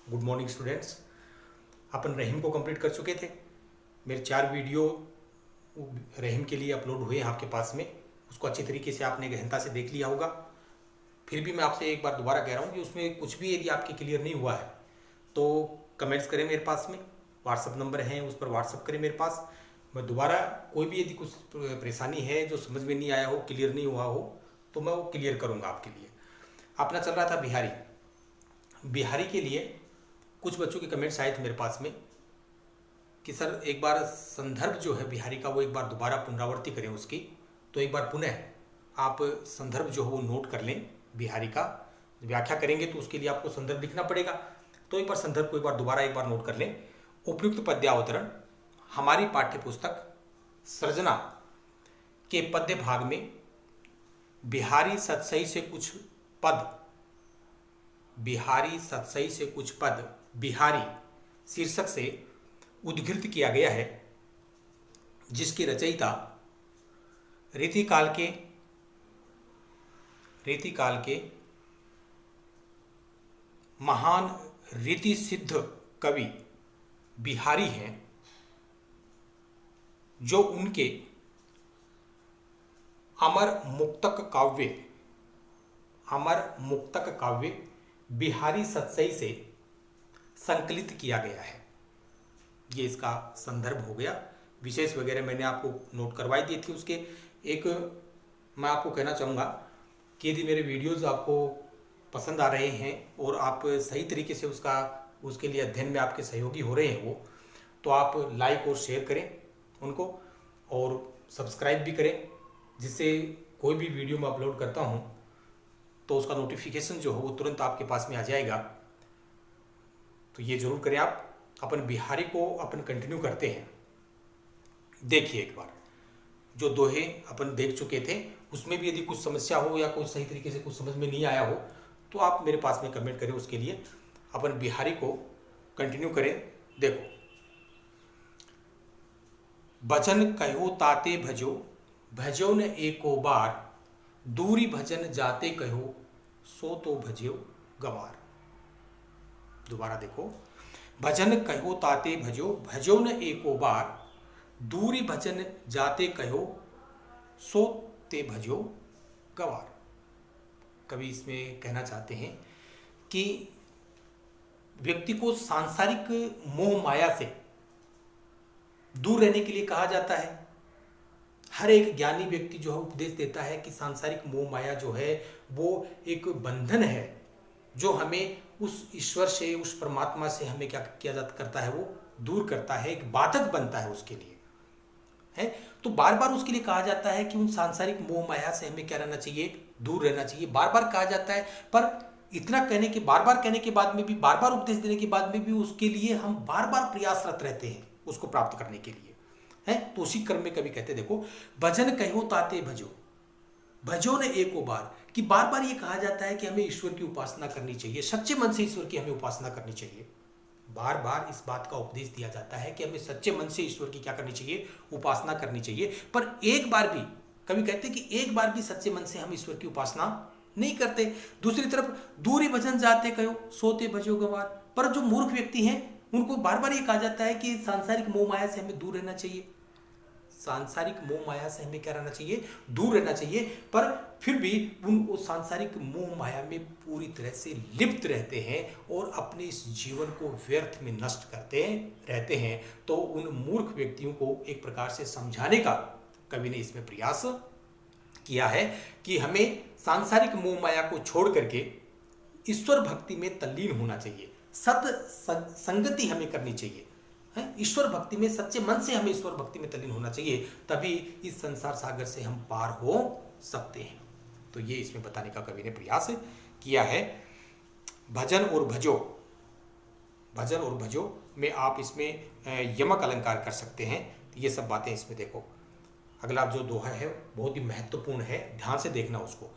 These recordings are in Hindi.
Good morning students. अपन रहीम को कंप्लीट कर चुके थे। मेरे 4 वीडियो रहीम के लिए अपलोड हुए हैं आपके पास में। उसको अच्छी तरीके से आपने गहनता से देख लिया होगा। फिर भी मैं आपसे एक बार दोबारा कह रहा हूँ कि उसमें कुछ भी यदि आपके क्लियर नहीं हुआ है तो कमेंट्स करें मेरे पास में। व्हाट्सअप नंबर है, उस पर व्हाट्सअप करें मेरे पास। मैं दोबारा कोई भी यदि कुछ परेशानी है जो समझ में नहीं आया हो, क्लियर नहीं हुआ हो, तो मैं वो क्लियर करूँगा आपके लिए। अपना चल रहा था बिहारी। बिहारी के लिए कुछ बच्चों के कमेंट्स आए थे मेरे पास में कि सर एक बार संदर्भ जो है बिहारी का वो एक बार दोबारा पुनरावृत्ति करें उसकी। तो एक बार पुनः आप संदर्भ जो है वो नोट कर लें। बिहारी का व्याख्या करेंगे तो उसके लिए आपको संदर्भ लिखना पड़ेगा। तो एक बार संदर्भ को एक बार नोट कर लें। उपयुक्त पद्यावतरण हमारी पाठ्य पुस्तक सृजना के पद्य भाग में बिहारी सतसई से कुछ पद, बिहारी सतसई से कुछ पद बिहारी शीर्षक से उद्धृत किया गया है, जिसके रचयिता रीतिकाल के महान रीति सिद्ध कवि बिहारी हैं, जो उनके अमर मुक्तक काव्य बिहारी सतसई से संकलित किया गया है। ये इसका संदर्भ हो गया। विशेष वगैरह मैंने आपको नोट करवाई दी थी। उसके एक मैं आपको कहना चाहूँगा कि यदि मेरे वीडियोस आपको पसंद आ रहे हैं और आप सही तरीके से उसके लिए अध्ययन में आपके सहयोगी हो रहे हैं तो आप लाइक और शेयर करें उनको और सब्सक्राइब भी करें, जिससे कोई भी वीडियो मैं अपलोड करता हूँ तो उसका नोटिफिकेशन जो हो वो तुरंत आपके पास में आ जाएगा। तो ये जरूर करें आप। अपन बिहारी को अपन कंटिन्यू करते हैं। देखिए एक बार जो दोहे अपन देख चुके थे उसमें भी यदि कुछ समस्या हो या कोई सही तरीके से कुछ समझ में नहीं आया हो तो आप मेरे पास में कमेंट करें। उसके लिए अपन बिहारी को कंटिन्यू करें। देखो, भजन कहो ताते भजो, भजो न एको बार, दूरी भजन जाते कहो, सो तो भजो गवार। दोबारा देखो, भजन कहो ताते भजो, भजो न एको बार, दूरी भजन जाते कहो, सो ते भजो गवार। कवि इसमें कहना चाहते हैं कि व्यक्ति को सांसारिक मोह माया से दूर रहने के लिए कहा जाता है। हर एक ज्ञानी व्यक्ति जो है उपदेश देता है कि सांसारिक मोह माया जो है वो एक बंधन है जो हमें उस ईश्वर से, उस परमात्मा से हमें क्या किया जाता करता है, वो दूर करता है, एक बाधक बनता है उसके लिए है। तो बार बार उसके लिए कहा जाता है कि उन सांसारिक मोह माया से हमें क्या रहना चाहिए, दूर रहना चाहिए। बार बार कहा जाता है, पर इतना कहने के बार बार कहने के बाद में भी, बार बार उपदेश देने के बाद में भी उसके लिए हम बार बार प्रयासरत रहते हैं उसको प्राप्त करने के लिए है। तो उसी क्रम में कभी कहते देखो, भजन कहो ताते भजो, भजो ने एको बार, कि बार बार ये कहा जाता है कि हमें ईश्वर की उपासना करनी चाहिए, सच्चे मन से ईश्वर की हमें उपासना करनी चाहिए। बार बार इस बात का उपदेश दिया जाता है कि हमें सच्चे मन से ईश्वर की क्या करनी चाहिए, उपासना करनी चाहिए। पर एक बार भी कभी कहते कि एक बार भी सच्चे मन से हम ईश्वर की उपासना नहीं करते। दूसरी तरफ दूरी भजन जाते कहो, सोते भजो गवार, पर जो मूर्ख व्यक्ति हैं उनको बार बार ये कहा जाता है कि सांसारिक मोह माया से हमें दूर रहना चाहिए, सांसारिक मोह माया से हमें क्या रहना चाहिए, दूर रहना चाहिए। पर फिर भी उन सांसारिक मोह माया में पूरी तरह से लिप्त रहते हैं और अपने इस जीवन को व्यर्थ में नष्ट करते रहते हैं। तो उन मूर्ख व्यक्तियों को एक प्रकार से समझाने का कवि ने इसमें प्रयास किया है कि हमें सांसारिक मोह माया को छोड़ करके ईश्वर भक्ति में तल्लीन होना चाहिए, सत संगति हमें करनी चाहिए, ईश्वर भक्ति में, सच्चे मन से हमें ईश्वर भक्ति में तल्लीन होना चाहिए। तभी इस संसार सागर से हम पार हो सकते हैं। तो ये इसमें बताने का कवि ने प्रयास किया है। भजन और भजो में आप इसमें यमक अलंकार कर सकते हैं। ये सब बातें इसमें देखो। अगला जो दोहा है बहुत ही महत्वपूर्ण है, ध्यान से देखना उसको।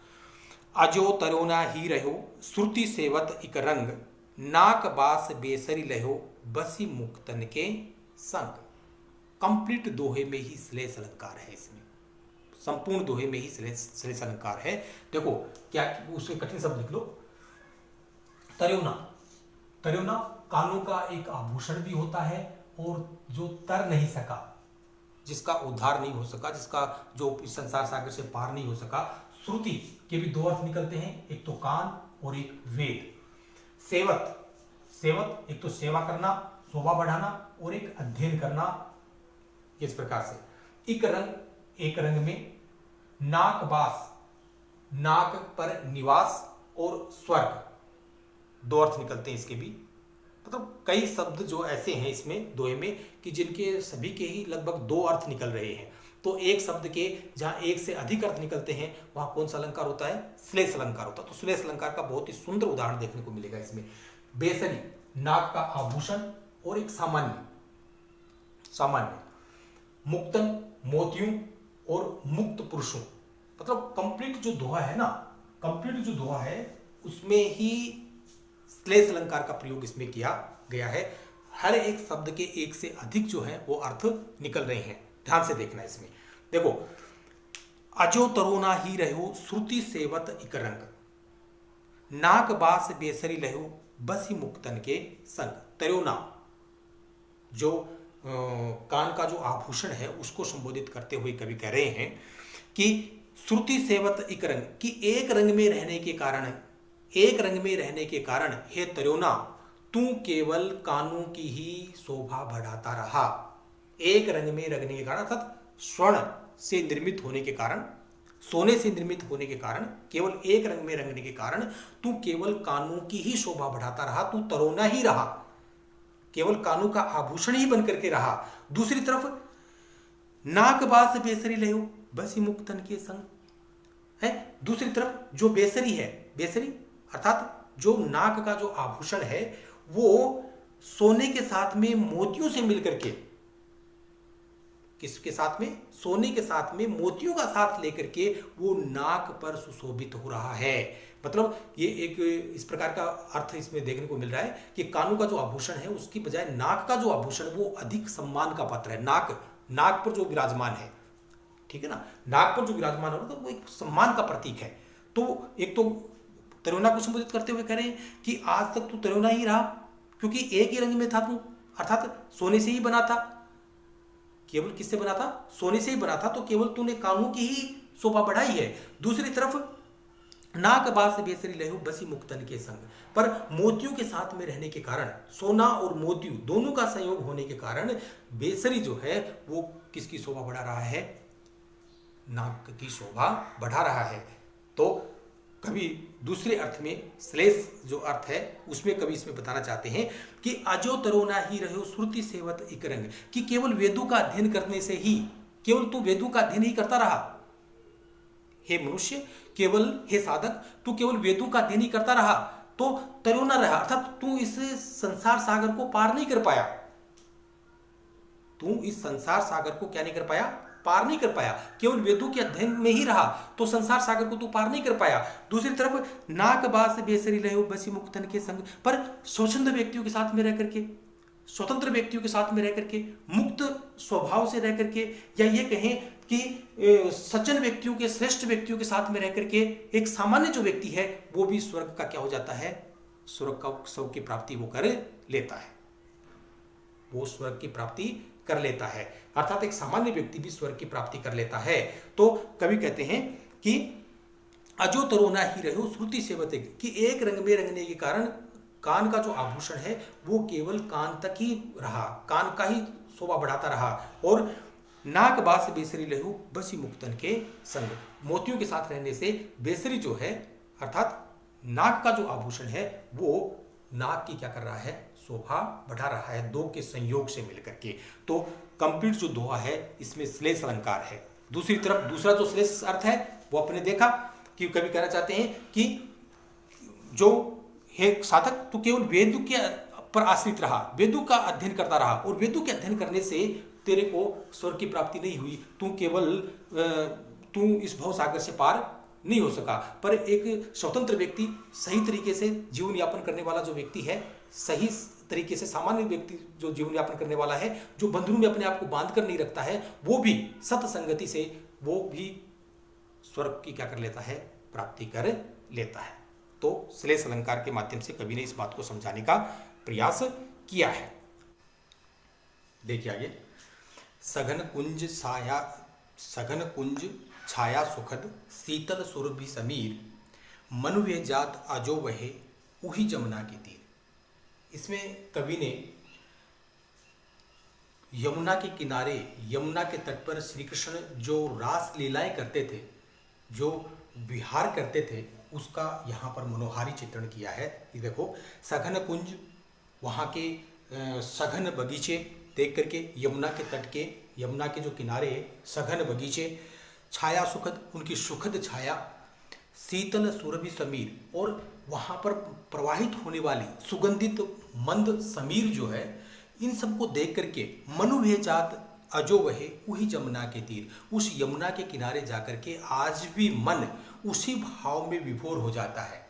अजो तरोना ही रहो, श्रुति सेवत इक रंग, नाक बास बेसरी लहो, बसी मुक्तन के संग। कंप्लीट दोहे में ही श्लेष अलंकार है, इसमें संपूर्ण दोहे में ही श्लेष अलंकार है। देखो क्या उसके कठिन शब्द लिख लो। तरुणा, तरुणा कानों का एक आभूषण भी होता है, और जो तर नहीं सका, जिसका उद्धार नहीं हो सका, जिसका जो संसार सागर से पार नहीं हो सका, श्रुति के भी दो अर्थ निकलते हैं, एक तो कान और एक वेद। सेवत, सेवत एक तो सेवा करना, शोभा बढ़ाना, और एक अध्ययन करना, इस प्रकार से। इक रंग, एक रंग में, नाक बास, नाक पर निवास, और स्वर्ग, दो अर्थ निकलते हैं इसके भी। मतलब कई शब्द जो ऐसे हैं इसमें दोहे में कि जिनके सभी के ही लगभग दो अर्थ निकल रहे हैं। तो एक शब्द के जहां एक से अधिक अर्थ निकलते हैं वहां कौन सा अलंकार होता है? श्लेष अलंकार होता है। तो श्लेष अलंकार का बहुत ही सुंदर उदाहरण देखने को मिलेगा इसमें। बेसरी, नाक का आभूषण और एक सामान्य, मुक्तन, मोतियों और मुक्त पुरुषों। मतलब कंप्लीट जो दोहा है ना, कंप्लीट जो दोहा है उसमें ही श्लेष अलंकार का प्रयोग इसमें किया गया है। हर एक शब्द के एक से अधिक जो है वो अर्थ निकल रहे हैं, ध्यान से देखना इसमें। देखो, अजो तरोना ही रहो श्रुति सेवत इक रंग, नाक बास बेसरी लहो बसी मुक्तन के संग। तरोना जो कान का जो आभूषण है उसको संबोधित करते हुए कवि कह रहे हैं कि श्रुति सेवत इक रंग, कि एक रंग में रहने के कारण, एक रंग में रहने के कारण हे तरोना तू केवल कानों की ही शोभा बढ़ाता रहा। एक रंग में रहने के कारण अर्थात स्वर्ण से निर्मित होने के कारण, सोने से निर्मित होने के कारण, केवल एक रंग में रंगने के कारण तू केवल कानों की ही शोभा बढ़ाता रहा, तू तरोना ही रहा, केवल कानों का आभूषण ही बन करके रहा। दूसरी तरफ नाक बास बेसरी लहो बसी मुक्तन के संग है। दूसरी तरफ जो बेसरी है, बेसरी अर्थात जो नाक का जो आभूषण है वो सोने के साथ में मोतियों से मिलकर के, किसके साथ में? सोने के साथ में मोतियों का साथ लेकर के वो नाक पर सुशोभित हो रहा है। मतलब ये एक इस प्रकार का अर्थ इसमें देखने को मिल रहा है कि कानों का जो आभूषण है उसकी बजाय नाक का जो आभूषण वो अधिक सम्मान का पात्र है। नाक पर जो विराजमान है, ठीक है ना, नाक पर जो विराजमान हो तो वो एक सम्मान का प्रतीक है। तो एक तो तरोना को संबोधित करते हुए कह रहे हैं कि आज तक तू तरोना ही रहा, क्योंकि एक ही रंग में था तू, अर्थात सोने से ही बना था। केवल किससे बना था? सोने से ही बना था। तो केवल तूने कानों की ही शोभा बढ़ाई है। दूसरी तरफ नाक बास बेसरी लहो बसी मुक्तन के संग, पर मोतियों के साथ में रहने के कारण, सोना और मोतियों दोनों का संयोग होने के कारण बेसरी जो है वो किसकी शोभा बढ़ा रहा है? नाक की शोभा बढ़ा रहा है। तो कवि दूसरे अर्थ में श्लेष जो अर्थ है उसमें कवि इसमें बताना चाहते हैं कि अजो तरोना ही रहो श्रुति सेवत इक रंग, कि केवल वेदों का अध्ययन करने से ही, केवल तू वेदों का अध्ययन ही करता रहा हे मनुष्य, केवल हे साधक तू केवल वेदों का अध्ययन ही करता रहा तो तरोना रहा, अर्थात तू इस संसार सागर को पार नहीं कर पाया। तू इस संसार सागर को क्या नहीं कर पाया? पार नहीं कर पाया। केवल वेदों के अध्ययन में ही रहा तो संसार सागर को तू पार नहीं कर पाया। दूसरी तरफ नाक बास बेसरी लहो बसी मुक्तन के संग, पर स्वतंत्र व्यक्तियों के साथ में रह करके, स्वतंत्र व्यक्तियों के साथ में रह करके, मुक्त स्वभाव से रह करके, या ये कहें कि सज्जन व्यक्तियों के, श्रेष्ठ व्यक्तियों के साथ में रह करके एक सामान्य जो व्यक्ति है वो भी स्वर्ग का क्या हो जाता है? स्वर्ग की प्राप्ति वो कर लेता है, वो स्वर्ग की प्राप्ति कर लेता है। अर्थात एक सामान्य व्यक्ति भी स्वर्ग की प्राप्ति कर लेता है। तो कवि कहते हैं कि अजो तरोना ही रहो श्रुति सेवत, कि एक रंग में रंगने के कारण कान का जो आभूषण है वो केवल कान तक ही रहा, कान का ही शोभा बढ़ाता रहा। और नाक बास बेसरी लहो बसी मुक्तन के संग, मोतियों के साथ रहने से बेसरी जो है अर्थात नाक का जो आभूषण है वो नाक की क्या कर रहा है? शोभा बढ़ा रहा है, दो के संयोग से मिलकर के। तो कंप्लीट जो दोहा है इसमें श्लेष अलंकार है। दूसरी तरफ दूसरा जो श्लेष अर्थ है वो अपने देखा कि कवि कहना चाहते हैं कि जो हे साधक तू केवल वेद के पर आश्रित रहा, वेदों का अध्ययन करता रहा, और वेदों के अध्ययन करने से तेरे को स्वर्ग की प्राप्ति नहीं हुई, तू इस भव सागर से पार नहीं हो सका। पर एक स्वतंत्र व्यक्ति, सही तरीके से जीवन यापन करने वाला जो व्यक्ति है, सही तरीके से सामान्य व्यक्ति जो जीवन यापन करने वाला है, जो बंधनों में अपने आप को बांध कर नहीं रखता है, वो भी सत्संगति से वो भी स्वर्ग की क्या कर लेता है? प्राप्ति कर लेता है। तो श्लेष अलंकार के माध्यम से कवि ने इस बात को समझाने का प्रयास किया है। देखिए आगे, सघन कुंज छाया सुखद शीतल सुरभि समीर मनुवे जात अजो वहे उही जमुना के तीर। इसमें कवि ने यमुना के किनारे, यमुना के तट पर श्री कृष्ण जो रास लीलाएं करते थे, जो विहार करते थे, उसका यहाँ पर मनोहारी चित्रण किया है। ये देखो, सघन कुंज, वहाँ के सघन बगीचे देख करके, यमुना के तट के, यमुना के जो किनारे सघन बगीचे, छाया सुखद, उनकी सुखद छाया, शीतल सुरभि समीर, और वहाँ पर प्रवाहित होने वाली सुगंधित मंद समीर जो है, इन सबको देख करके मनु जात अजो वहे उही जमुना के तीर, उस यमुना के किनारे जाकर के आज भी मन उसी भाव में विभोर हो जाता है,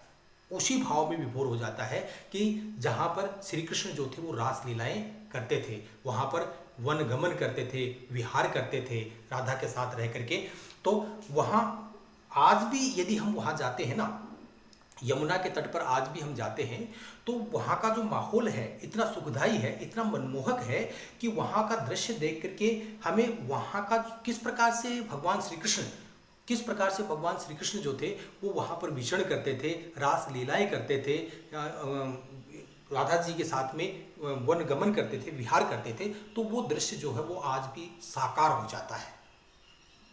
उसी भाव में विभोर हो जाता है कि जहाँ पर श्री कृष्ण जो थे वो रास लीलाएं करते थे, वहाँ पर वन गमन करते थे, विहार करते थे राधा के साथ रह करके। तो वहाँ आज भी यदि हम वहाँ जाते हैं ना, यमुना के तट पर आज भी हम जाते हैं, तो वहाँ का जो माहौल है इतना सुखदाई है, इतना मनमोहक है कि वहाँ का दृश्य देख करके हमें वहाँ का किस प्रकार से भगवान श्री कृष्ण जो थे वो वहाँ पर विचरण करते थे, रास लीलाएं करते थे, राधा जी के साथ में वन गमन करते थे, विहार करते थे, तो वो दृश्य जो है वो आज भी साकार हो जाता है।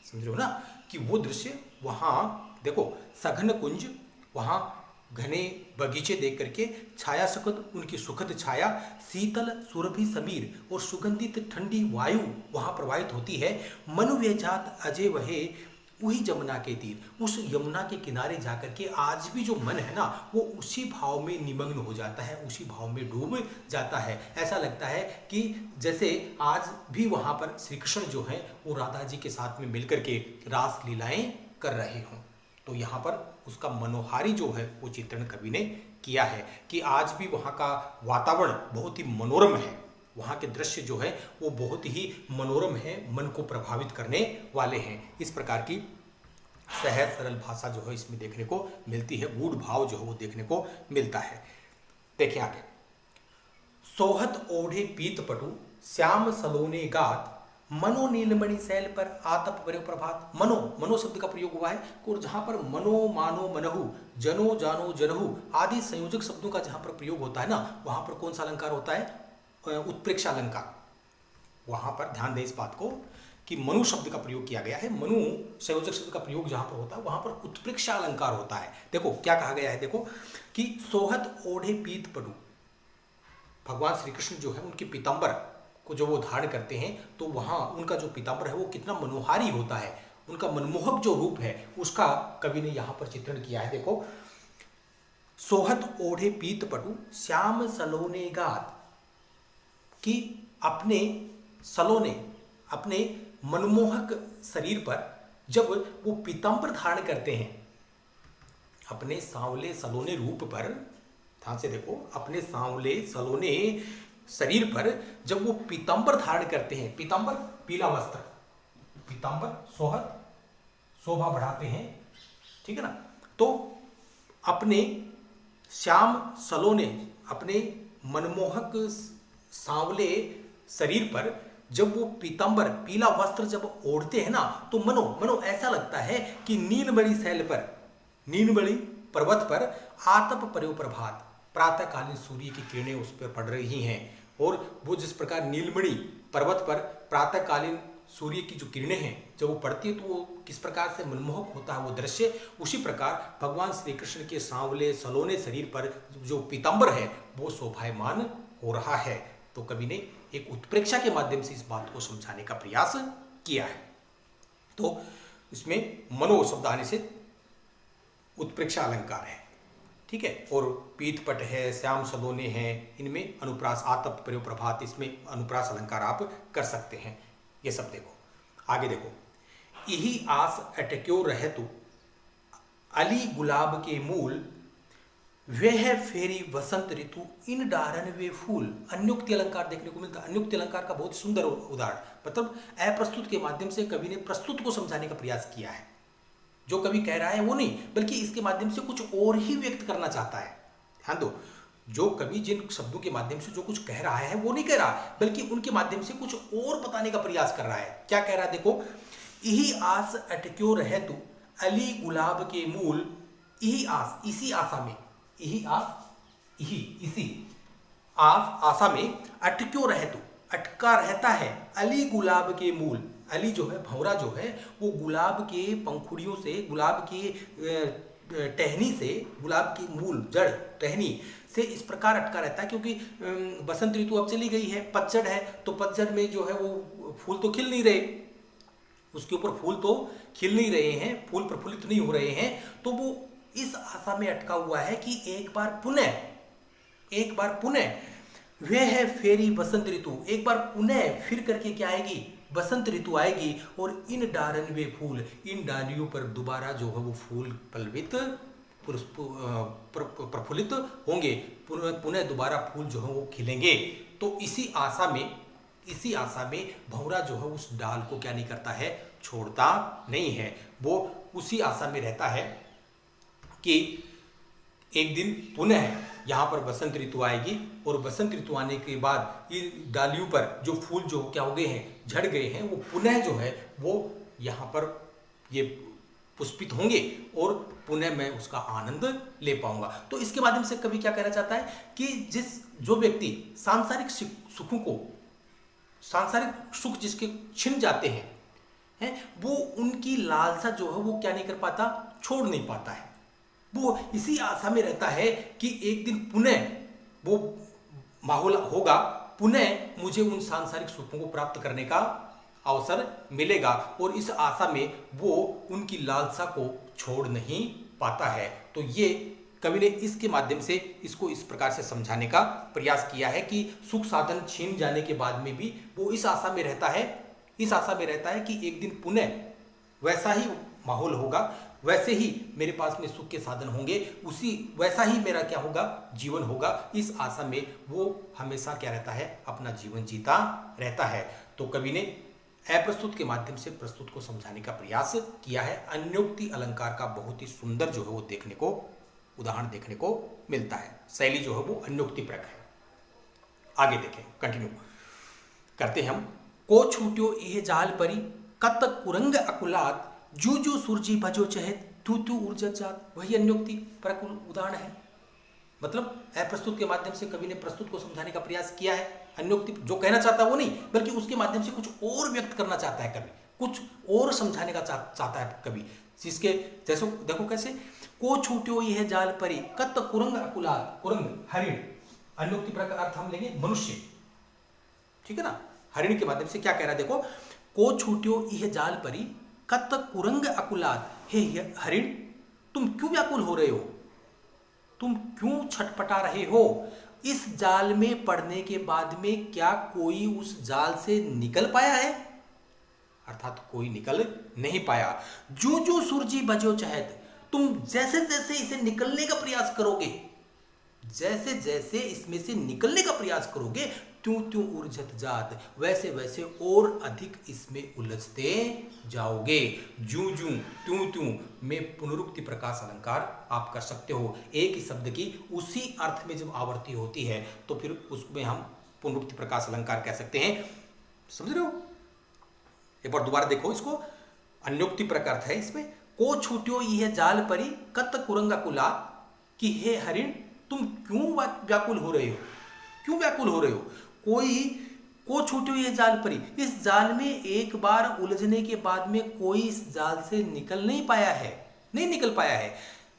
समझ रहे हो ना कि वो दृश्य वहाँ देखो, सघन कुंज, वहाँ घने बगीचे देख करके, छाया सुखद, उनकी सुखद छाया, शीतल सुरभि समीर, और सुगंधित ठंडी वायु वहाँ प्रवाहित होती है। मनुवे जात अजय वहे वही जमुना के तीर, उस यमुना के किनारे जाकर के आज भी जो मन है ना वो उसी भाव में निमग्न हो जाता है, उसी भाव में डूब जाता है। ऐसा लगता है कि जैसे आज भी वहाँ पर श्री कृष्ण जो हैं वो राधा जी के साथ में मिलकर के रास लीलाएं कर रहे हों। तो यहाँ पर उसका मनोहारी जो है वो चित्रण कवि ने किया है कि आज भी वहाँ का वातावरण बहुत ही मनोरम है, वहाँ के दृश्य जो है वो बहुत ही मनोरम है, मन को प्रभावित करने वाले हैं। इस प्रकार की सहज सरल भाषा जो है इसमें देखने को मिलती है, गूढ़ भाव जो है वो देखने को मिलता है। देखिए आगे, सोहत ओढ़े पीत पटु श्याम सलोने गात मनो नीलमणि शैल पर आतप बरे प्रभात। मनो, मनो शब्द का प्रयोग हुआ है, और जहाँ पर मनो, मानो, मनहु, जनो, जानो, जनहु आदि संयोजक शब्दों का जहाँ पर प्रयोग होता है ना, वहाँ पर कौन सा अलंकार होता है? उत्प्रेक्षा अलंकार। वहाँ पर ध्यान दें इस बात को कि मनु शब्द का प्रयोग किया गया है, मनु संयोजक शब्द का प्रयोग जहाँ पर होता है वहाँ पर उत्प्रेक्षा अलंकार होता है। देखो क्या कहा गया है, देखो कि सोहत ओढ़े पीत पटु, भगवान श्री कृष्ण जो है उनके पीताम्बर को जो वो धारण करते हैं, तो वहाँ उनका जो पीताम्बर है वो कितना मनोहारी होता है, उनका मनमोहक जो रूप है उसका कवि ने यहाँ पर चित्रण किया है। देखो, सोहत ओढ़े पीत पटु श्याम सलोने गात, कि अपने सलोने, अपने मनमोहक शरीर पर जब वो पीताम्बर धारण करते हैं, अपने सांवले सलोने रूप पर, ध्यान से देखो, अपने सांवले सलोने शरीर पर जब वो पीताम्बर धारण करते हैं, पीताम्बर पीला वस्त्र, पीताम्बर सोहत शोभा बढ़ाते हैं, ठीक है ना। तो अपने श्याम सलोने, अपने मनमोहक सांवले शरीर पर जब वो पीताम्बर पीला वस्त्र जब ओढ़ते हैं ना, तो मनो ऐसा लगता है कि नीलमणि शैल पर, नीलमणि पर्वत पर आतप परे प्रभात, प्रातःकालीन सूर्य की किरणें उस पर पड़ रही हैं, और वो जिस प्रकार नीलमणि पर्वत पर प्रातःकालीन सूर्य की जो किरणें हैं जब वो पड़ती है तो वो किस प्रकार से मनमोहक होता है वो दृश्य, उसी प्रकार भगवान श्री कृष्ण के सांवले सलोने शरीर पर जो पीताम्बर है वो शोभायमान हो रहा है। तो कवि ने एक उत्प्रेक्षा के माध्यम से इस बात को समझाने का प्रयास किया है। तो इसमें मनो शब्द आने से उत्प्रेक्षा अलंकार है, ठीक है, और पीतपट है, श्याम सलोने हैं, इनमें अनुप्रास, आतप परे प्रभात, इसमें अनुप्रास अलंकार आप कर सकते हैं। ये सब देखो, आगे देखो, यही आस अटक्यो रहतु अली गुलाब के मूल, वह फेरी वसंत ऋतु इन डारन वे फूल। अन्युक्ति अलंकार देखने को मिलता है। अन्युक्ति अलंकार का बहुत सुंदर उदाहरण, मतलब अप्रस्तुत के माध्यम से कवि ने प्रस्तुत को समझाने का प्रयास किया है। जो कवि कह रहा है वो नहीं, बल्कि इसके माध्यम से कुछ और ही व्यक्त करना चाहता है। ध्यान दो, जो कवि जिन शब्दों के माध्यम से जो कुछ कह रहा है वो नहीं कह रहा, बल्कि उनके माध्यम से कुछ और बताने का प्रयास कर रहा है। क्या कह रहा है देखो, यही आस अटक्यो रहे तू अली गुलाब के मूल, यही आस, इसी आशा में, यही आस, यही इसी आशा में अटक्यो रहे तू, अटका रहता है अली गुलाब के मूल। अली जो है, भंवरा जो है, वो गुलाब के पंखुड़ियों से, गुलाब की टहनी से, गुलाब की मूल जड़ टहनी से इस प्रकार अटका रहता है, क्योंकि बसंत ऋतु अब चली गई है, पतझड़ है, तो पतझड़ में जो है वो फूल तो खिल नहीं रहे, उसके ऊपर फूल तो खिल नहीं रहे हैं, फूल प्रफुल्लित नहीं हो रहे हैं, तो वो इस आशा में अटका हुआ है कि एक बार पुनः वह है फेरी बसंत ऋतु, एक बार पुनः फिर करके क्या आएगी, बसंत ऋतु आएगी, और इन डारन वे फूल, इन डालियों पर दोबारा जो है वो फूल पल्वित प्रफुल्लित होंगे, पुनः दोबारा फूल जो है वो खिलेंगे। तो इसी आशा में भंवरा जो है उस डाल को क्या नहीं करता है, छोड़ता नहीं है, वो उसी आशा में रहता है कि एक दिन पुनः यहाँ पर बसंत ऋतु आएगी, और बसंत ऋतु आने के बाद ये डालियों पर जो फूल जो क्या हो गए हैं, झड़ गए हैं, वो पुनः जो है वो यहाँ पर ये पुष्पित होंगे, और पुनः मैं उसका आनंद ले पाऊंगा। तो इसके माध्यम से कवि क्या कहना चाहता है कि जो व्यक्ति सांसारिक सुखों को, सांसारिक सुख जिसके छिन जाते हैं, वो उनकी लालसा जो है वो क्या नहीं कर पाता, छोड़ नहीं पाता है, वो इसी आशा में रहता है कि एक दिन पुनः वो माहौल होगा, पुनः मुझे उन सांसारिक सुखों को प्राप्त करने का अवसर मिलेगा, और इस आशा में वो उनकी लालसा को छोड़ नहीं पाता है। तो ये कवि ने इसके माध्यम से इसको इस प्रकार से समझाने का प्रयास किया है कि सुख साधन छीन जाने के बाद में भी वो इस आशा में रहता है, कि एक दिन पुनः वैसा ही माहौल होगा, वैसे ही मेरे पास में सुख के साधन होंगे, वैसा ही मेरा क्या होगा, जीवन होगा। इस आशा में वो हमेशा क्या रहता है, अपना जीवन जीता रहता है। तो कवि ने अप्रस्तुत के माध्यम से प्रस्तुत को समझाने का प्रयास किया है। अन्योक्ति अलंकार का बहुत ही सुंदर जो है वो उदाहरण देखने को मिलता है। शैली जो है वो अन्योक्तिप्रक है। आगे देखें, कंटिन्यू करते हम। को छूट्यो यह जाल परी कत कुरंग अकुलात, जू जू सुरजी भजो चहत तू तू ऊर्जत जात। वही अन्योक्ति परक उदाहरण है। मतलब अप्रस्तुत के माध्यम से कवि ने प्रस्तुत को समझाने का प्रयास किया है। अन्योक्ति जो कहना चाहता है वो नहीं, बल्कि उसके माध्यम से कुछ और व्यक्त करना चाहता है कवि, कुछ और समझाने का चाहता है कवि। जिसके जैसे देखो कैसे, को छूट्यो यह जाल परी कत कुरंग अकुलात, कुरंग हरिण, अन्योक्ति परक अर्थ हम लेंगे मनुष्य, ठीक है ना। हरिण के माध्यम से क्या कह रहा है देखो, को छूट्यो यह जाल परी कत कुरंग अकुलात, हे हरिण तुम क्यों व्याकुल हो रहे हो, तुम क्यों छटपटा रहे हो। इस जाल में पड़ने के बाद में क्या कोई उस जाल से निकल पाया है, अर्थात कोई निकल नहीं पाया। जो जो सुरजी बजो चहत, तुम जैसे जैसे इसे निकलने का प्रयास करोगे, जैसे जैसे इसमें से निकलने का प्रयास करोगे, त्यों त्यों ऊर्जत जात, वैसे वैसे और अधिक इसमें उलझते जाओगे। जूं जूं त्यों त्यों में पुनरुक्ति प्रकाश अलंकार आप कर सकते हो। एक ही शब्द की उसी अर्थ में जब आवर्ती होती है तो फिर उसमें हम पुनरुक्ति प्रकाश अलंकार कह सकते हैं। समझ रहे हो? एक बार दोबारा देखो इसको, अन्योक्ति प्रकार है इसमें। को छूट्यो यह जाल परी कत कुरंगा कुला, कि हे हरिण तुम क्यों व्याकुल हो रहे हो, क्यों व्याकुल हो रहे हो। कोई को छूट्यो यह जाल परी, इस जाल में एक बार उलझने के बाद में कोई इस जाल से निकल नहीं पाया है, नहीं निकल पाया है।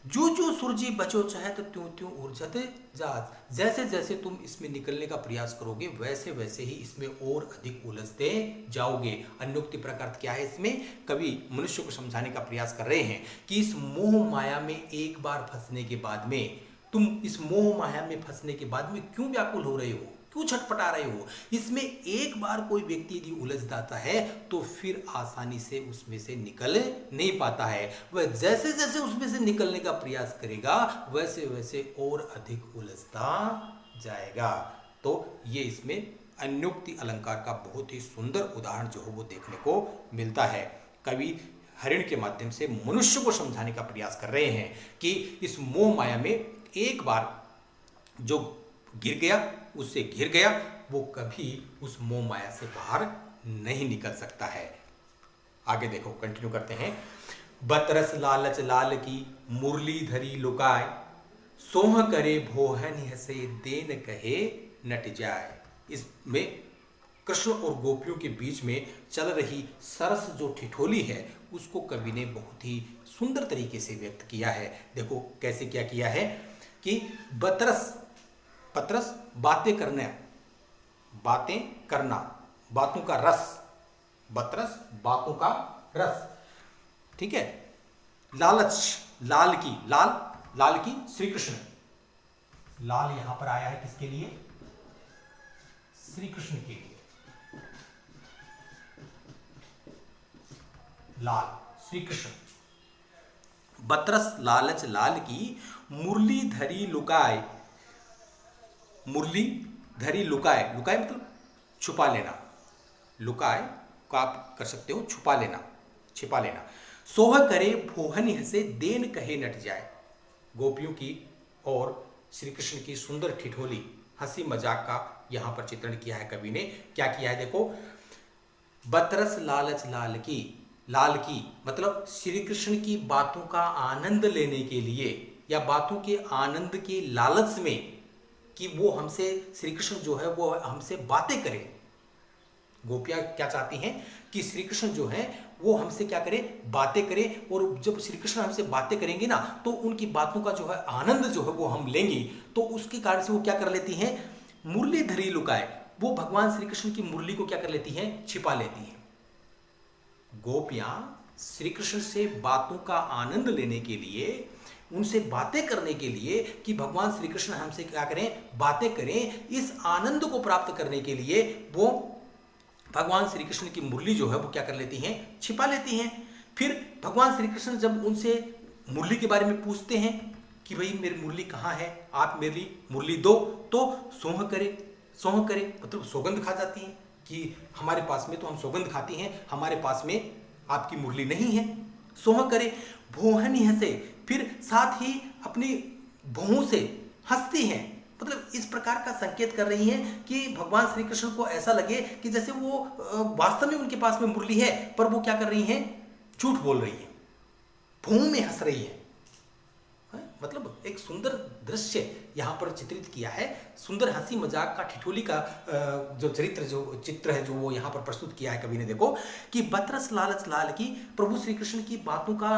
जू जू सुरजी बचो चहत त्यों त्यों ऊर्जत जात, जैसे जैसे तुम इसमें निकलने का प्रयास करोगे वैसे वैसे ही इसमें और अधिक उलझते जाओगे। अन्योक्ति प्रकार क्या है इसमें, कवि मनुष्य को समझाने का प्रयास कर रहे हैं कि इस मोह माया में एक बार फंसने के बाद में, तुम इस मोह माया में फंसने के बाद में क्यों व्याकुल हो रहे हो, क्यों छटपटा रहे हो। इसमें एक बार कोई व्यक्ति यदि उलझ जाता है तो फिर आसानी से उसमें से निकल नहीं पाता है। वह जैसे जैसे उसमें से निकलने का प्रयास करेगा वैसे वैसे और अधिक उलझता जाएगा। तो ये इसमें अन्योक्ति अलंकार का बहुत ही सुंदर उदाहरण जो है वो देखने को मिलता है। कवि हरिण के माध्यम से मनुष्य को समझाने का प्रयास कर रहे हैं कि इस मोह माया में एक बार जो गिर गया, उससे घिर गया, वो कभी उस मोह माया से बाहर नहीं निकल सकता है। आगे देखो, कंटिन्यू करते हैं। बतरस लालच लाल की मुरली धरी लुकाए, सोह करे भोहन हसे देन कहे नट जाए। इसमें कृष्ण और गोपियों के बीच में चल रही सरस जो ठिठोली है उसको कवि ने बहुत ही सुंदर तरीके से व्यक्त किया है। देखो कैसे क्या किया है कि बतरस बातें करना, बातों का रस, बतरस बातों का रस, ठीक है। लालच लाल की श्री कृष्ण, लाल यहां पर आया है किसके लिए? श्री कृष्ण के लिए। लाल श्री कृष्ण। बतरस लालच लाल की मुरली धरी लुकाए, मुरली धरी लुकाए, लुकाए मतलब छुपा लेना, लुकाए को आप कर सकते हो छुपा लेना, छिपा लेना। सोह करे भोहन हसे देन कहे नट जाए। गोपियों की और श्री कृष्ण की सुंदर ठिठोली, हंसी मजाक का यहां पर चित्रण किया है कवि ने। क्या किया है देखो, बतरस लालच लाल की मतलब श्री कृष्ण की बातों का आनंद लेने के लिए या बातों के आनंद के लालच में कि वो हमसे, श्री कृष्ण जो है वो हमसे बातें करें। गोपियां क्या चाहती हैं कि श्री कृष्ण जो है वो हमसे क्या करे, बातें करे, और जब श्री कृष्ण हमसे बातें करेंगे ना तो उनकी बातों का जो है आनंद जो है वो हम लेंगे। तो उसके कारण से वो क्या कर लेती हैं, मुरली धरी लुकाए, वो भगवान श्री कृष्ण की मुरली को क्या कर लेती हैं, छिपा लेती हैं। गोपियां श्री कृष्ण से बातों का आनंद लेने के लिए, उनसे बातें करने के लिए कि भगवान श्री कृष्ण हमसे क्या करें, बातें करें, इस आनंद को प्राप्त करने के लिए वो भगवान श्री कृष्ण की मुरली जो है वो क्या कर लेती हैं, छिपा लेती हैं। फिर भगवान श्री कृष्ण जब उनसे मुरली के बारे में पूछते हैं कि भाई मेरी मुरली कहाँ है, आप मेरी मुरली दो, तो सोह करे मतलब सौगंध खा जाती हैं कि हमारे पास में तो हम सौगंध खाती हैं, हमारे पास में आपकी मुरली नहीं है। सोह करे भोहनी हंसे, फिर साथ ही अपनी भौहों से हंसती हैं, मतलब इस प्रकार का संकेत कर रही हैं कि भगवान श्री कृष्ण को ऐसा लगे कि जैसे वो वास्तव में उनके पास में मुरली है, पर वो क्या कर रही हैं, झूठ बोल रही हैं, भौं में हंस रही है। मतलब एक सुंदर दृश्य यहाँ पर चित्रित किया है, सुंदर हंसी मजाक का, ठिठोली का जो चित्र है जो वो यहाँ पर प्रस्तुत किया है कवि ने। देखो कि बतरस लालच लाल की, प्रभु श्री कृष्ण की बातों का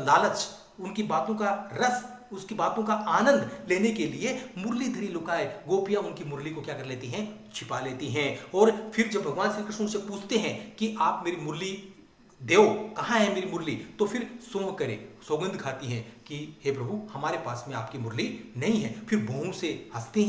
लालच, उनकी बातों का रस, उसकी बातों का आनंद लेने के लिए मुरली धरी लुकाए, गोपियां उनकी मुरली को क्या कर लेती हैं, छिपा लेती हैं। और फिर जब भगवान श्री कृष्ण से पूछते हैं कि आप मेरी मुरली देव, कहाँ है मेरी मुरली, तो फिर सोह करे, सौगंध खाती हैं कि हे प्रभु हमारे पास में आपकी मुरली नहीं है। फिर भौं से हंसती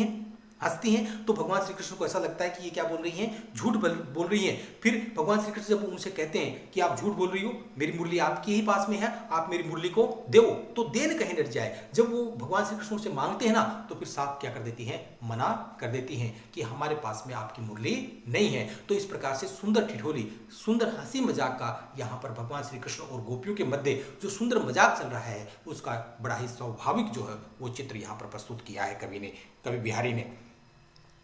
हैं, तो भगवान श्री कृष्ण को ऐसा लगता है कि ये क्या बोल रही हैं, झूठ बोल रही हैं। फिर भगवान श्री कृष्ण जब उनसे कहते हैं कि आप झूठ बोल रही हो, मेरी मुरली आपके ही पास में है, आप मेरी मुरली को दो, तो देन कहीं नट जाए। जब वो भगवान श्री कृष्ण से मांगते हैं ना तो फिर साफ क्या कर देती हैं, मना कर देती हैं कि हमारे पास में आपकी मुरली नहीं है। तो इस प्रकार से सुंदर ठिठोली, सुंदर हंसी मजाक का यहाँ पर भगवान श्री कृष्ण और गोपियों के मध्य जो सुंदर मजाक चल रहा है उसका बड़ा ही स्वाभाविक जो है वो चित्र यहाँ पर प्रस्तुत किया है कवि बिहारी ने।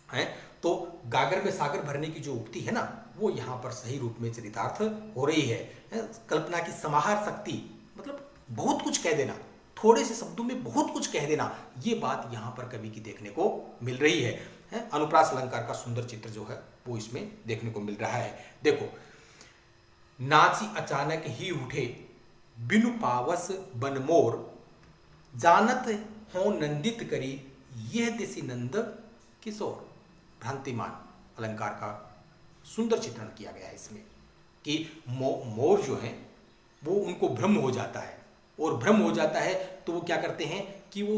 है तो गागर में सागर भरने की जो उक्ति है ना वो यहाँ पर सही रूप में चरितार्थ हो रही है। कल्पना की समाहार शक्ति, मतलब बहुत कुछ कह देना, थोड़े से शब्दों में बहुत कुछ कह देना, ये बात यहाँ पर कवि की देखने को मिल रही है। अनुप्रास अलंकार का सुंदर चित्र जो है वो इसमें देखने को मिल रहा है। देखो, नाची अचानक ही उठे बिनु पावस बनमोर, जानत हो नंदित करी यह दिशि नंद किशोर। भ्रांतिमान अलंकार का सुंदर चित्रण किया गया है इसमें कि मोर जो है वो उनको भ्रम हो जाता है, और भ्रम हो जाता है तो वो क्या करते हैं कि वो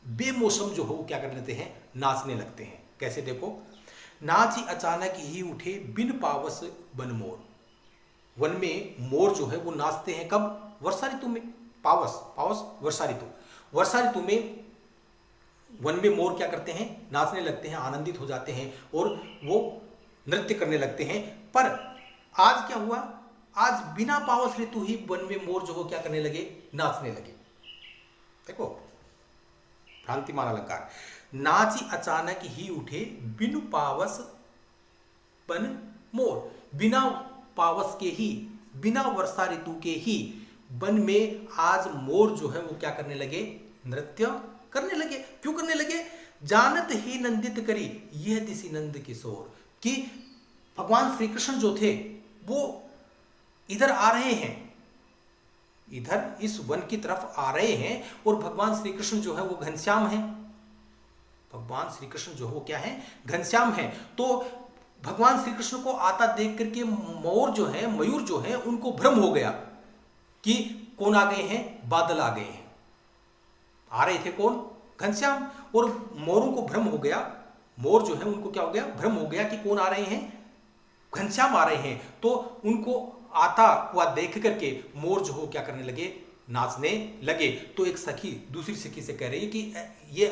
बेमौसम जो हो क्या कर लेते हैं, नाचने लगते हैं। कैसे देखो, नाची अचानक ही उठे बिन पावस बन मोर, वन में मोर जो है वो नाचते हैं कब, वर्षा ऋतु में। पावस वर्षा ऋतु, वर्षा ऋतु में वन में मोर क्या करते हैं, नाचने लगते हैं, आनंदित हो जाते हैं और वो नृत्य करने लगते हैं। पर आज क्या हुआ, आज बिना पावस ऋतु ही वन में मोर जो हो क्या करने लगे, नाचने लगे। देखो भ्रांतिमान अलंकार, नाची अचानक ही उठे बिनु पावस बन मोर, बिना पावस के ही, बिना वर्षा ऋतु के ही वन में आज मोर जो है वो क्या करने लगे, नृत्य करने लगे। क्यों करने लगे, जानत ही नंदित करी यह दिशि नंद किशोर, कि भगवान श्री कृष्ण जो थे वो इधर आ रहे हैं, इधर इस वन की तरफ आ रहे हैं, और भगवान श्री कृष्ण जो है वो घनश्याम है, भगवान श्री कृष्ण जो है वो क्या है, घनश्याम है। तो भगवान श्री कृष्ण को आता देख करके मोर जो है, मयूर जो है, उनको भ्रम हो गया कि कौन आ गए हैं, बादल आ गए हैं। आ रहे थे कौन, घनश्याम, और मोरों को भ्रम हो गया, मोर जो है उनको क्या हो गया, भ्रम हो गया कि कौन आ रहे हैं, घनश्याम आ रहे हैं। तो उनको आता हुआ देख करके मोर जो हो क्या करने लगे, नाचने लगे। तो एक सखी दूसरी सखी से कह रही है कि ये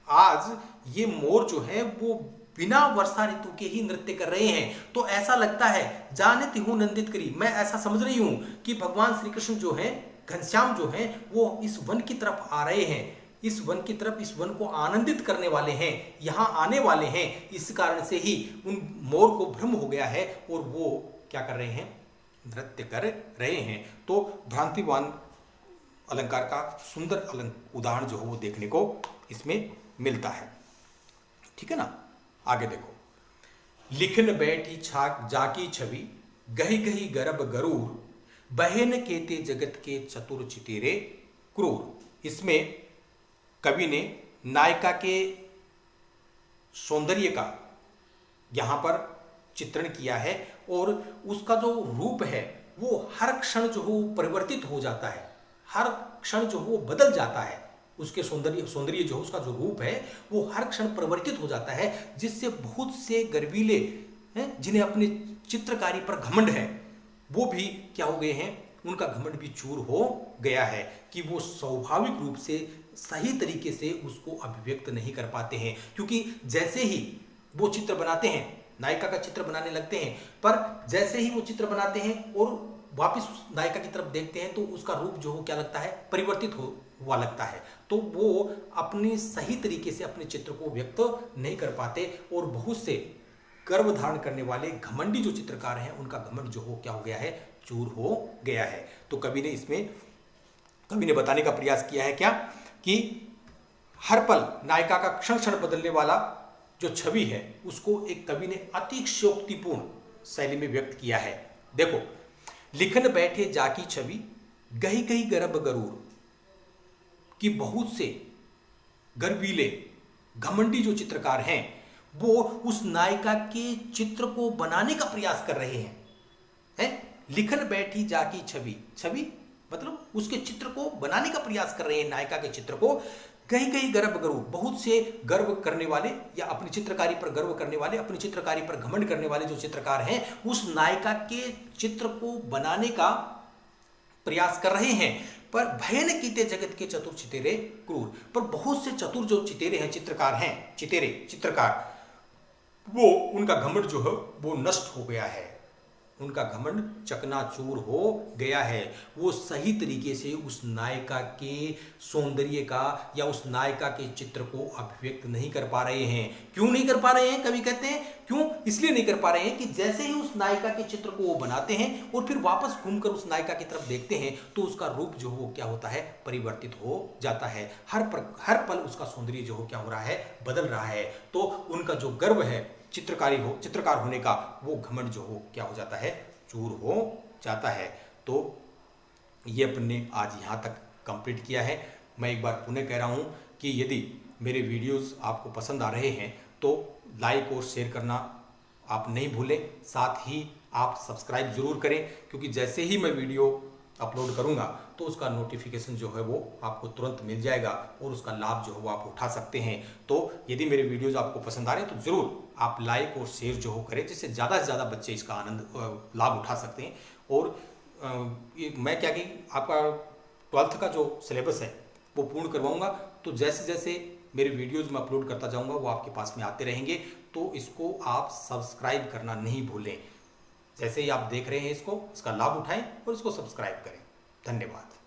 आज ये मोर जो है वो बिना वर्षा ऋतु के ही नृत्य कर रहे हैं। तो ऐसा लगता है, जानत हूं नंदित करी, मैं ऐसा समझ रही हूं कि भगवान श्री कृष्ण जो है, घनश्याम जो है, वो इस वन की तरफ आ रहे हैं, इस वन की तरफ, इस वन को आनंदित करने वाले हैं, यहां आने वाले हैं। इस कारण से ही उन मोर को भ्रम हो गया है और वो क्या कर रहे हैं, नृत्य कर रहे हैं। तो भ्रांतिवान अलंकार का सुंदर उदाहरण जो है वो देखने को इसमें मिलता है। ठीक है ना, आगे देखो, लिखन बैठी छाक जाकी छवि, गही गही गर्भ गरूर, बहन केते जगत के चतुर चितेरे क्रूर। इसमें कवि ने नायिका के सौंदर्य का यहां पर चित्रण किया है, और उसका जो रूप है वो हर क्षण जो हो परिवर्तित हो जाता है, हर क्षण जो हो बदल जाता है। उसके सौंदर्य जो उसका जो रूप है वो हर क्षण परिवर्तित हो जाता है, जिससे बहुत से गर्वीले जिन्हें अपनी चित्रकारी पर घमंड है वो भी क्या हो गए हैं, उनका घमंड भी चूर हो गया है कि वो स्वाभाविक रूप से सही तरीके से उसको अभिव्यक्त नहीं कर पाते हैं। क्योंकि जैसे ही वो चित्र बनाते हैं, नायिका का चित्र बनाने लगते हैं, पर जैसे ही वो चित्र बनाते हैं और वापस उस नायिका की तरफ देखते हैं तो उसका रूप जो हो क्या लगता है, परिवर्तित हुआ लगता है। तो वो अपनी सही तरीके से अपने चित्र को व्यक्त नहीं कर पाते, और बहुत से गर्भ धारण करने वाले घमंडी जो चित्रकार हैं उनका घमंड जो हो क्या हो गया है, चूर हो गया है। तो कवि ने बताने का प्रयास किया है क्या, कि हर पल नायिका का क्षण क्षण बदलने वाला जो छवि है उसको एक कवि ने अतिशयोक्तिपूर्ण शैली में व्यक्त किया है। देखो, लिखन बैठे जाकी छवि, गही गही गर्भ गरूर, कि बहुत से गर्वीले घमंडी जो चित्रकार हैं वो उस नायिका के चित्र को बनाने का प्रयास कर रहे हैं। लिखन बैठी जाकी छवि, छवि मतलब उसके चित्र को बनाने का प्रयास कर रहे हैं, नायिका के चित्र को। कहीं कहीं गर्व गरूर, बहुत से गर्व करने वाले या अपनी चित्रकारी पर गर्व करने वाले, अपनी चित्रकारी पर घमंड करने वाले जो चित्रकार हैं उस नायिका के चित्र को बनाने का प्रयास कर रहे हैं। पर भयन कीते जगत के चतुर चितेरे क्रूर, पर बहुत से चतुर जो चितेरे हैं, चित्रकार हैं, चित्रकार, वो उनका घमंड जो है वो नष्ट हो गया है, उनका घमंड चकनाचूर हो गया है। वो सही तरीके से उस नायिका के सौंदर्य का या उस नायिका के चित्र को अभिव्यक्त नहीं कर पा रहे हैं। क्यों नहीं कर पा रहे हैं, कवि कहते हैं क्यों, इसलिए नहीं कर पा रहे हैं कि जैसे ही उस नायिका के चित्र को वो बनाते हैं और फिर वापस घूमकर उस नायिका की तरफ देखते हैं तो उसका रूप जो हो क्या होता है, परिवर्तित हो जाता है। हर पल उसका सौंदर्य जो हो क्या हो रहा है, बदल रहा है। तो उनका जो गर्व है चित्रकार होने का, वो घमंड जो हो क्या हो जाता है, चूर हो जाता है। तो ये अपन ने आज यहाँ तक कंप्लीट किया है। मैं एक बार पुनः कह रहा हूँ कि यदि मेरे वीडियोस आपको पसंद आ रहे हैं तो लाइक और शेयर करना आप नहीं भूलें, साथ ही आप सब्सक्राइब जरूर करें, क्योंकि जैसे ही मैं वीडियो अपलोड करूंगा तो उसका नोटिफिकेशन जो है वो आपको तुरंत मिल जाएगा और उसका लाभ जो है वो आप उठा सकते हैं। तो यदि मेरे वीडियोज आपको पसंद आ रहे हैं तो ज़रूर आप लाइक और शेयर जो हो करें, जिससे ज़्यादा से ज़्यादा बच्चे इसका आनंद लाभ उठा सकते हैं। और मैं क्या कि आपका 12th का जो सिलेबस है वो पूर्ण करवाऊँगा, तो जैसे जैसे मेरे वीडियोज़ में अपलोड करता जाऊँगा वो आपके पास में आते रहेंगे। तो इसको आप सब्सक्राइब करना नहीं भूलें, जैसे ही आप देख रहे हैं इसको, इसका लाभ उठाएं और इसको सब्सक्राइब करें। धन्यवाद।